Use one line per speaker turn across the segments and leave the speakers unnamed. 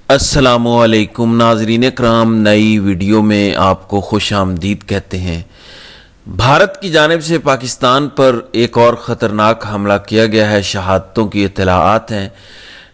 अस्सलामुअलैकुम नाज़रीन कराम, नई वीडियो में आपको खुश आमदीद कहते हैं। भारत की जानिब से पाकिस्तान पर एक और ख़तरनाक हमला किया गया है। शहादतों की इत्तलाआत हैं।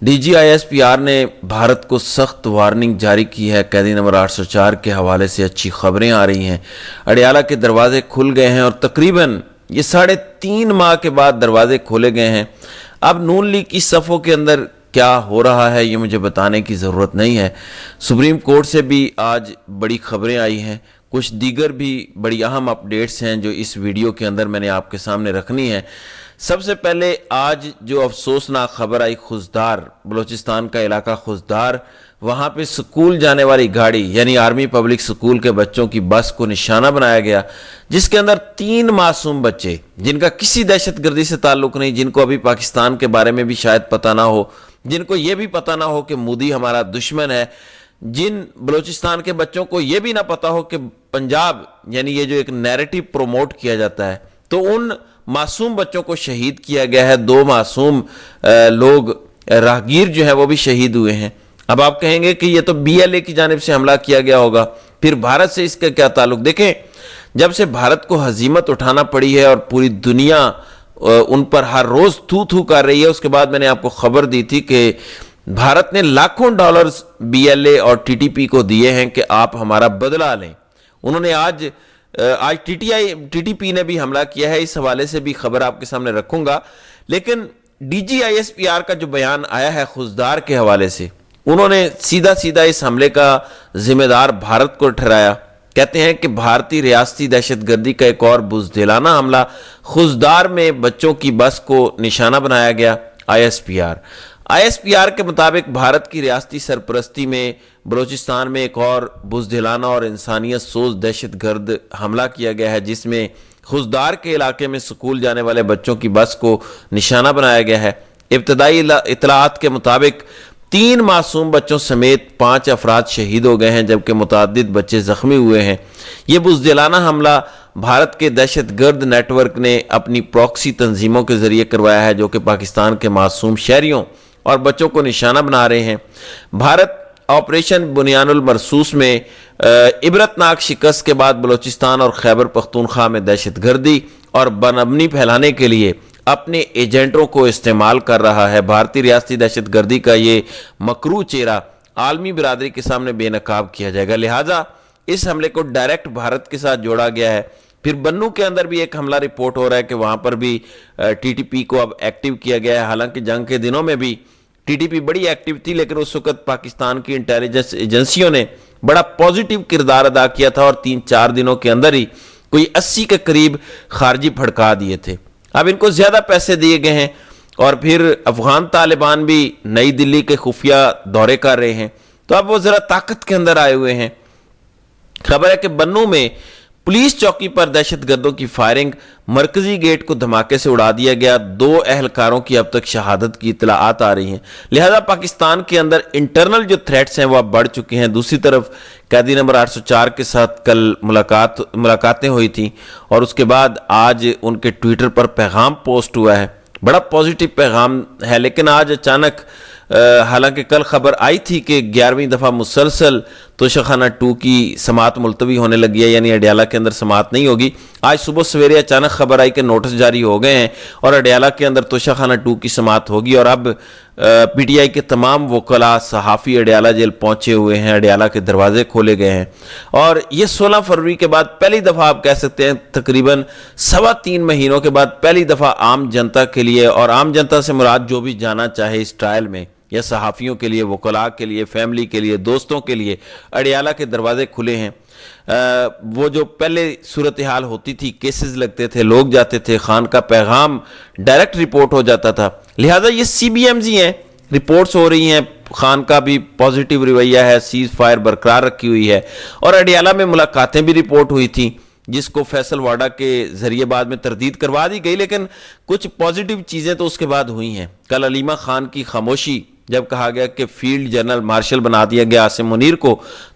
DGISPR ने भारत को सख्त वार्निंग जारी की है। कैदी नंबर 804 के हवाले से अच्छी खबरें आ रही हैं। अडियाला के दरवाजे खुल गए हैं और तकरीबन ये 3.5 माह के बाद दरवाजे खोले गए हैं। अब नून लीग की सफ़ों के अंदर क्या हो रहा है ये मुझे बताने की ज़रूरत नहीं है। सुप्रीम कोर्ट से भी आज बड़ी खबरें आई हैं। कुछ दीगर भी बड़ी अहम अपडेट्स हैं जो इस वीडियो के अंदर मैंने आपके सामने रखनी है। सबसे पहले आज जो अफसोसनाक खबर आई, खुजदार, बलूचिस्तान का इलाका खुजदार, वहाँ पे स्कूल जाने वाली गाड़ी यानी आर्मी पब्लिक स्कूल के बच्चों की बस को निशाना बनाया गया, जिसके अंदर 3 मासूम बच्चे जिनका किसी दहशतगर्दी से ताल्लुक नहीं, जिनको अभी पाकिस्तान के बारे में भी शायद पता ना हो, जिनको ये भी पता ना हो कि मोदी हमारा दुश्मन है, जिन बलूचिस्तान के बच्चों को ये भी ना पता हो कि पंजाब यानी ये जो एक नैरेटिव प्रोमोट किया जाता है, तो उन मासूम बच्चों को शहीद किया गया है। 2 मासूम लोग राहगीर जो है वो भी शहीद हुए हैं। अब आप कहेंगे कि ये तो BLA की जानिब से हमला किया गया होगा, फिर भारत से इसका क्या ताल्लुक? देखें, जब से भारत को हजीमत उठाना पड़ी है और पूरी दुनिया उन पर हर रोज थू थू कर रही है, उसके बाद मैंने आपको खबर दी थी कि भारत ने लाखों डॉलर्स BLA और TTP को दिए हैं कि आप हमारा बदला लें। उन्होंने आज TTP ने भी हमला किया है। इस हवाले से भी खबर आपके सामने रखूंगा। लेकिन DGISPR का जो बयान आया है खुजदार के हवाले से, उन्होंने सीधा सीधा इस हमले का जिम्मेदार भारत को ठहराया। कहते हैं कि भारतीय रियासती दहशतगर्दी का एक और बुज़दिलाना हमला, खुजदार में बच्चों की बस को निशाना बनाया गया। ISPR के मुताबिक भारत की रियासती सरपरस्ती में बलूचिस्तान में एक और बुज़दिलाना और इंसानियत सोच दहशतगर्द हमला किया गया है, जिसमें खुजदार के इलाके में स्कूल जाने वाले बच्चों की बस को निशाना बनाया गया है। इब्तदाई इत्तलाआत के मुताबिक 3 मासूम बच्चों समेत 5 अफराद शहीद हो गए हैं, जबकि मुतअद्दिद बच्चे जख्मी हुए हैं। ये बुज़दिलाना हमला भारत के दहशतगर्द नेटवर्क ने अपनी प्रॉक्सी तंजीमों के जरिए करवाया है, जो कि पाकिस्तान के मासूम शहरियों और बच्चों को निशाना बना रहे हैं। भारत ऑपरेशन बुनियानुल मरसूस में इबरतनाक शिकस्त के बाद बलूचिस्तान और खैबर पख्तूनख्वा में दहशतगर्दी और बदअमनी फैलाने के लिए अपने एजेंटों को इस्तेमाल कर रहा है। भारतीय रियासती दहशतगर्दी का ये मकरू चेहरा आलमी बिरादरी के सामने बेनकाब किया जाएगा। लिहाजा इस हमले को डायरेक्ट भारत के साथ जोड़ा गया है। फिर बन्नू के अंदर भी एक हमला रिपोर्ट हो रहा है कि वहां पर भी TTP को अब एक्टिव किया गया है। हालांकि जंग के दिनों में भी TTP बड़ी एक्टिव थी, लेकिन उस वक्त पाकिस्तान की इंटेलिजेंस एजेंसियों ने बड़ा पॉजिटिव किरदार अदा किया था और 3-4 दिनों के अंदर ही कोई 80 के करीब खारजी भड़का दिए थे। अब इनको ज्यादा पैसे दिए गए हैं और फिर अफगान तालिबान भी नई दिल्ली के खुफिया दौरे कर रहे हैं, तो अब वो जरा ताकत के अंदर आए हुए हैं। खबर है कि बन्नू में पुलिस चौकी पर दहशतगर्दों की फायरिंग, मरकजी गेट को धमाके से उड़ा दिया गया। 2 अहलकारों की अब तक शहादत की इत्तलाआत आ रही हैं। लिहाजा पाकिस्तान के अंदर इंटरनल जो थ्रेट्स हैं वो अब बढ़ चुके हैं। दूसरी तरफ कैदी नंबर 804 के साथ कल मुलाकातें हुई थी और उसके बाद आज उनके ट्विटर पर पैगाम पोस्ट हुआ है। बड़ा पॉजिटिव पैगाम है, लेकिन आज अचानक हालांकि कल खबर आई थी कि 11वीं दफ़ा मुसलसल तोशाखाना 2 की समात मुलतवी होने लगी है, यानी अडियाला के अंदर समात नहीं होगी। आज सुबह सवेरे अचानक खबर आई कि नोटिस जारी हो गए हैं और अडियाला के अंदर तोशाखाना 2 की समात होगी। और अब PTI के तमाम वकला सहाफ़ी अडियाला जेल पहुंचे हुए हैं, अडियाला के दरवाजे खोले गए हैं और ये 16 फरवरी के बाद पहली दफ़ा आप कह सकते हैं तकरीबन 3.25 महीनों के बाद पहली दफ़ा आम जनता के लिए, और आम जनता से मुराद जो भी जाना चाहे इस ट्रायल में, या सहाफ़ियों के लिए, वकला के लिए, फैमिली के लिए, दोस्तों के लिए अडियाला के दरवाजे खुले हैं। वो जो पहले सूरत हाल होती थी, केसेस लगते थे, लोग जाते थे, खान का पैगाम डायरेक्ट रिपोर्ट हो जाता था। लिहाजा ये CBMG हैं, रिपोर्ट्स हो रही हैं, खान का भी पॉजिटिव रवैया है, सीज फायर बरकरार रखी हुई है। और अडियाला में मुलाकातें भी रिपोर्ट हुई थी, जिसको फैसल वाडा के जरिए बाद में तरदीद करवा दी गई, लेकिन कुछ पॉजिटिव चीज़ें तो उसके बाद हुई हैं। कल अलीमा खान की खामोशी, जब कहा गया कि फील्ड जनरल मार्शल बना दिया गया आसिम मुनीर को,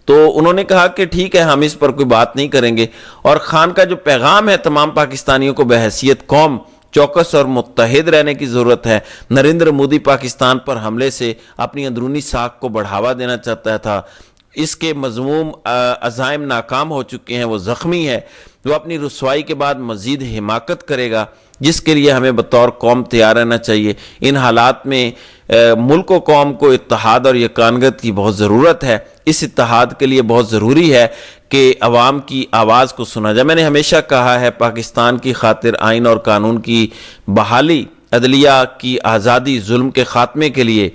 तो उन्होंने कहा कि ठीक है, हम इस पर कोई बात नहीं करेंगे। और खान का जो पैगाम है तमाम पाकिस्तानियों को बहैसियत कौम, चौकस और मुत्तहिद रहने की ज़रूरत है। नरेंद्र मोदी पाकिस्तान पर हमले से अपनी अंदरूनी साख को बढ़ावा देना चाहता था। इसके मज़मूम अज़ाइम नाकाम हो चुके हैं, वो ज़ख्मी है, वो अपनी रुसवाई के बाद मज़ीद हिमाकत करेगा, जिसके लिए हमें बतौर कौम तैयार रहना चाहिए। इन हालात में मुल्क व कौम को इत्तेहाद और यकानगत की बहुत ज़रूरत है। इस इत्तेहाद के लिए बहुत ज़रूरी है कि अवाम की आवाज़ को सुना जाए। मैंने हमेशा कहा है, पाकिस्तान की खातिर आइन और कानून की बहाली, अदलिया की आज़ादी, जुल्म के ख़ात्मे के लिए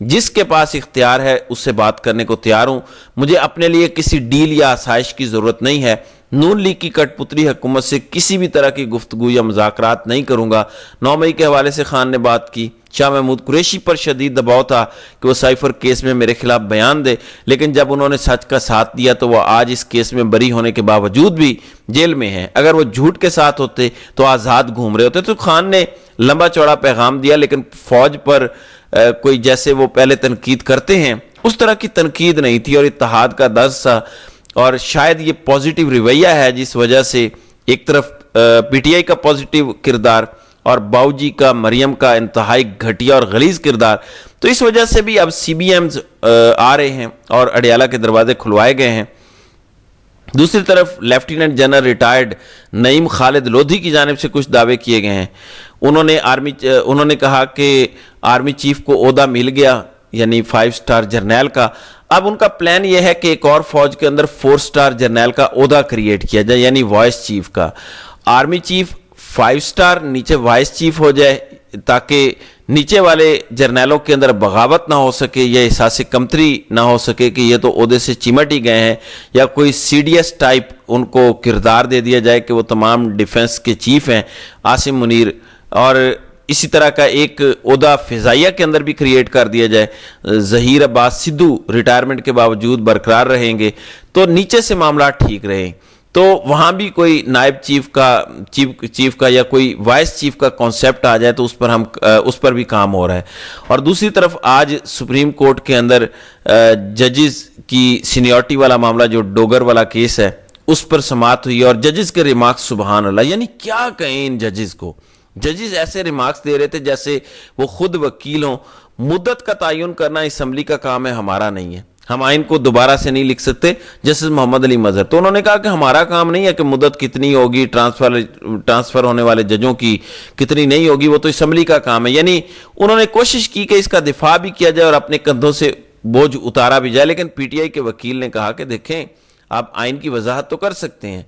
जिसके पास इख्तियार है उससे बात करने को तैयार हूँ। मुझे अपने लिए किसी डील या आसाइश की ज़रूरत नहीं है। नून लीग की कठपुतली हुकूमत से किसी भी तरह की गुफ्तगू या मुज़ाकरात नहीं करूँगा। 9 मई के हवाले से खान ने बात की। शाह महमूद कुरैशी पर शदीद दबाव था कि वो साइफर केस में मेरे खिलाफ बयान दे, लेकिन जब उन्होंने सच का साथ दिया तो वो आज इस केस में बरी होने के बावजूद भी जेल में हैं। अगर वो झूठ के साथ होते तो आज़ाद घूम रहे होते। तो खान ने लंबा चौड़ा पैगाम दिया, लेकिन फौज पर कोई जैसे वो पहले तनकीद करते हैं उस तरह की तनकीद नहीं थी और इत्तेहाद का दर्ज था। और शायद ये पॉजिटिव रवैया है जिस वजह से एक तरफ पीटीआई का पॉजिटिव किरदार और बाऊजी का, मरियम का इंतहाई घटिया और गलीज किरदार, तो इस वजह से भी अब सीबीएम्स आ रहे हैं और अडियाला के दरवाजे खुलवाए गए हैं। दूसरी तरफ lieutenant general retired Naeem Khalid Lodhi की जानिब से कुछ दावे किए गए हैं। उन्होंने कहा कि आर्मी चीफ को ओहदा मिल गया, यानी 5 स्टार जर्नैल का। अब उनका प्लान यह है कि एक और फौज के अंदर 4 स्टार जर्नैल का ओहदा क्रिएट किया जाए, यानी वाइस चीफ का। आर्मी चीफ 5 स्टार, नीचे वाइस चीफ हो जाए, ताकि नीचे वाले जर्नैलों के अंदर बगावत ना हो सके या एहसास कमतरी ना हो सके कि ये तो ओहदे से चिमट ही गए हैं, या कोई सीडीएस टाइप उनको किरदार दे दिया जाए कि वो तमाम डिफेंस के चीफ हैं, आसिम मुनीर। और इसी तरह का एक ओहदा फिजाइया के अंदर भी क्रिएट कर दिया जाए। ज़हीर अब्बास सिद्धू रिटायरमेंट के बावजूद बरकरार रहेंगे, तो नीचे से मामला ठीक रहे, तो वहाँ भी कोई नायब चीफ का या कोई वाइस चीफ का कॉन्सेप्ट आ जाए तो उस पर भी काम हो रहा है। और दूसरी तरफ आज सुप्रीम कोर्ट के अंदर जजेस की सीनियरिटी वाला मामला, जो डोगर वाला केस है, उस पर समाअत हुई और जजेस के रिमार्क्स सुबहान अल्लाह, यानी क्या कहें इन जजेस को। जजेस ऐसे रिमार्क्स दे रहे थे जैसे वो खुद वकील हों। मुद्दत का तयन करना असम्बली का काम है, हमारा नहीं है। हम आइन को दोबारा से नहीं लिख सकते। जस्टिस मोहम्मद अली मजहर, तो उन्होंने कहा कि हमारा काम नहीं है कि मुद्दत कितनी होगी, ट्रांसफर होने वाले जजों की कितनी नहीं होगी, वो तो असम्बली का काम है। यानी उन्होंने कोशिश की कि इसका दिफा भी किया जाए और अपने कंधों से बोझ उतारा भी जाए। लेकिन पीटीआई के वकील ने कहा कि देखें, आप आइन की वजाहत तो कर सकते हैं,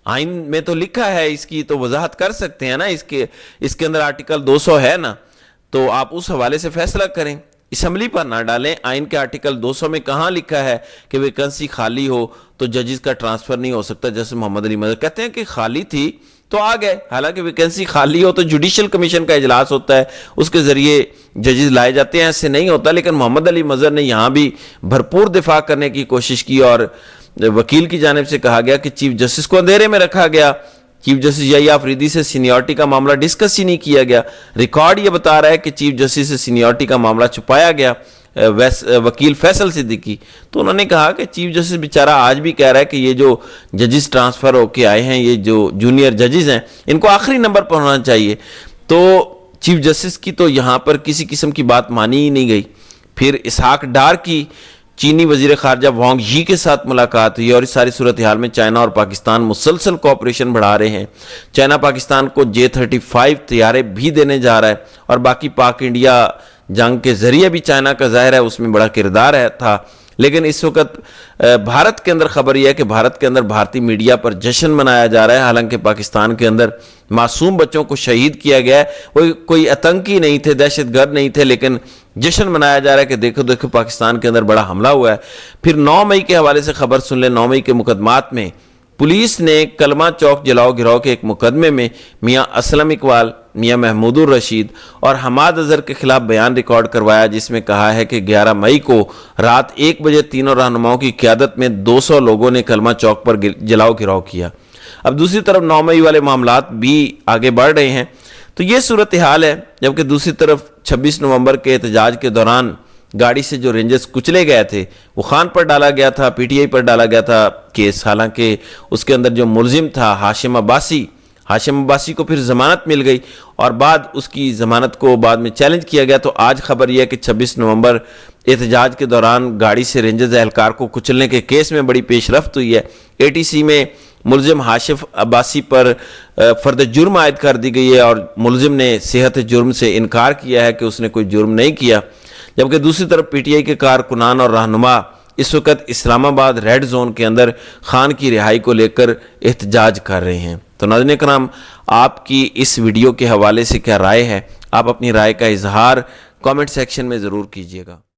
आइन में तो लिखा है, इसकी तो वजाहत कर सकते हैं ना, इसके अंदर आर्टिकल 200 है ना, तो आप उस हवाले से फैसला करें, असम्बली पर ना डालें। आइन के आर्टिकल 200 में कहाँ लिखा है कि वैकेंसी खाली हो तो जजेस का ट्रांसफर नहीं हो सकता। जैसे मोहम्मद अली मजहर कहते हैं कि खाली थी तो आ गए, हालांकि वैकेंसी खाली हो तो जुडिशल कमीशन का इजलास होता है, उसके जरिए जजेस लाए जाते हैं, ऐसे नहीं होता। लेकिन मोहम्मद अली मजहर ने यहाँ भी भरपूर दिफा करने की कोशिश की और वकील की जानिब से कहा गया कि चीफ जस्टिस को अंधेरे में रखा गया। चीफ जस्टिस यही अफरीदी से सीनियरिटी का मामला डिस्कस ही नहीं किया गया। रिकॉर्ड ये बता रहा है कि चीफ जस्टिस से सीनियरिटी का मामला छुपाया गया। वकील फैसल सिद्दीकी, तो उन्होंने कहा कि चीफ जस्टिस बेचारा आज भी कह रहा है कि ये जो जजेस ट्रांसफर होके आए हैं, ये जो जूनियर जजेस हैं, इनको आखिरी नंबर पर होना चाहिए। तो चीफ जस्टिस की तो यहाँ पर किसी किस्म की बात मानी ही नहीं गई। फिर इसहाक डार की चीनी वजीर खारजा वांग यी के साथ मुलाकात हुई और इस सारी सूरत हाल में चाइना और पाकिस्तान मुसलसल कोऑपरेशन बढ़ा रहे हैं। चाइना पाकिस्तान को J-35 तैयारे भी देने जा रहा है और बाकी पाक इंडिया जंग के जरिए भी चाइना का जाहिर है उसमें बड़ा किरदार था। लेकिन इस वक्त भारत के अंदर खबर यह है कि भारत के अंदर भारतीय मीडिया पर जश्न मनाया जा रहा है, हालांकि पाकिस्तान के अंदर मासूम बच्चों को शहीद किया गया है। वो कोई आतंकी नहीं थे, दहशतगर्द नहीं थे, लेकिन जश्न मनाया जा रहा है कि देखो देखो पाकिस्तान के अंदर बड़ा हमला हुआ है। फिर 9 मई के हवाले से खबर सुन ले। 9 मई के मुकदमात में पुलिस ने कलमा चौक जलाओ गिराव के एक मुकदमे में मियां असलम इकबाल, मियां महमूदुर रशीद और हमाद अजहर के खिलाफ बयान रिकॉर्ड करवाया, जिसमें कहा है कि 11 मई को रात 1 बजे तीनों रहनुमाओं की क़यादत में 200 लोगों ने कलमा चौक पर जलाओ गिराव किया। अब दूसरी तरफ 9 मई वाले मामलात भी आगे बढ़ रहे हैं, तो ये सूरत हाल है। जबकि दूसरी तरफ 26 नवंबर के एहतजाज के दौरान गाड़ी से जो रेंजर्स कुचले गए थे वो खान पर डाला गया था, पीटीआई पर डाला गया था केस। हालांकि उसके अंदर जो मुलजिम था हाशिम अब्बासी, हाशिम अब्बासी को फिर ज़मानत मिल गई और बाद उसकी ज़मानत को बाद में चैलेंज किया गया। तो आज खबर यह है कि 26 नवंबर एहतजाज के दौरान गाड़ी से रेंजर्स एहलकार को कुचलने के केस में बड़ी पेशरफ्त हुई है। एटीसी में मुलजिम हाशिम अब्बासी पर फर्द जुर्म आयद कर दी गई है और मुलजिम ने सेहत जुर्म से इनकार किया है कि उसने कोई जुर्म नहीं किया। जबकि दूसरी तरफ पीटीआई के कारकुनान और रहनुमा इस वक्त इस्लामाबाद रेड जोन के अंदर खान की रिहाई को लेकर एहतजाज कर रहे हैं। तो नाज़रीन करम, आपकी इस वीडियो के हवाले से क्या राय है? आप अपनी राय का इजहार कमेंट सेक्शन में ज़रूर कीजिएगा।